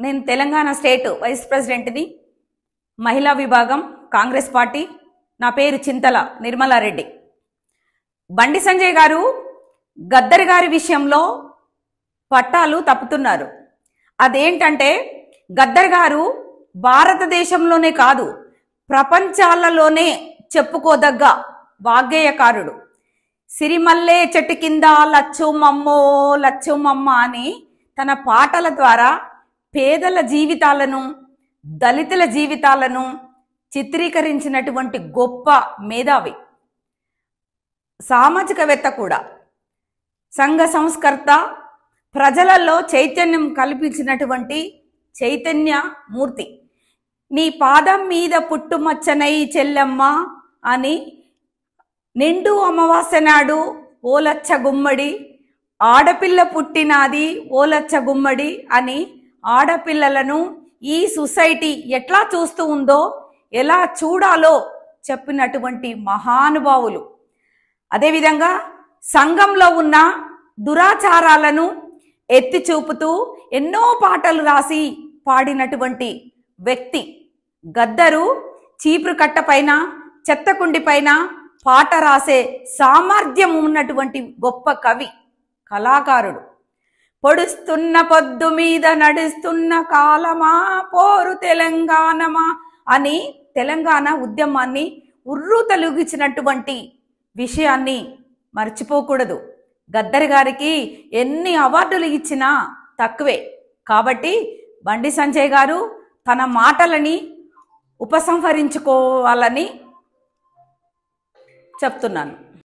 నేను Telangana state vice ప్రెసిడెంట్ని, మహిళా విభాగం, కాంగ్రెస్ పార్టీ. నా పేరు చింతల నిర్మలారెడ్డి. బండి సంజయ్ గారు గద్దర్ గారి విషయంలో పట్టాలు తప్పుతున్నారు. అదేంటంటే గద్దర్ గారు భారతదేశంలోనే కాదు ప్రపంచాలలోనే చెప్పుకోదగ్గ వాగ్గేయకారుడు. సిరిమల్లే చెట్టు కింద లచ్చుమమ్మో లచ్చుమమ్మ అని తన పాటల ద్వారా పేదల జీవితాలను, దళితుల జీవితాలను చిత్రీకరించినటువంటి గొప్ప మేధావి, సామాజికవేత్త కూడా, సంఘ సంస్కర్త, ప్రజలలో చైతన్యం కల్పించినటువంటి చైతన్య మూర్తి. నీ పాదం మీద పుట్టుమచ్చనై చెల్లెమ్మ అని నిండు అమావాస్య నాడు ఓలచ్చ గుమ్మడి, ఆడపిల్ల పుట్టినాది ఓలచ్చ గుమ్మడి అని ఆడపిల్లలను ఈ సొసైటీ ఎట్లా చూస్తూ ఉందో, ఎలా చూడాలో చెప్పినటువంటి మహానుభావులు. అదేవిధంగా సంఘంలో ఉన్న దురాచారాలను ఎత్తి చూపుతూ ఎన్నో పాటలు రాసి పాడినటువంటి వ్యక్తి గద్దరు. చీపురు కట్ట పైన, చెత్తకుండి పైన పాట రాసే సామర్థ్యం ఉన్నటువంటి గొప్ప కవి, కళాకారుడు. పొడుస్తున్న పొద్దు మీద నడుస్తున్న కాలమా పోరు తెలంగాణమా అని తెలంగాణ ఉద్యమాన్ని ఉర్రు తొలగించినటువంటి విషయాన్ని మర్చిపోకూడదు. గద్దర్ గారికి ఎన్ని అవార్డులు ఇచ్చినా తక్కువే. కాబట్టి బండి సంజయ్ గారు తన మాటలని ఉపసంహరించుకోవాలని చెప్తున్నాను.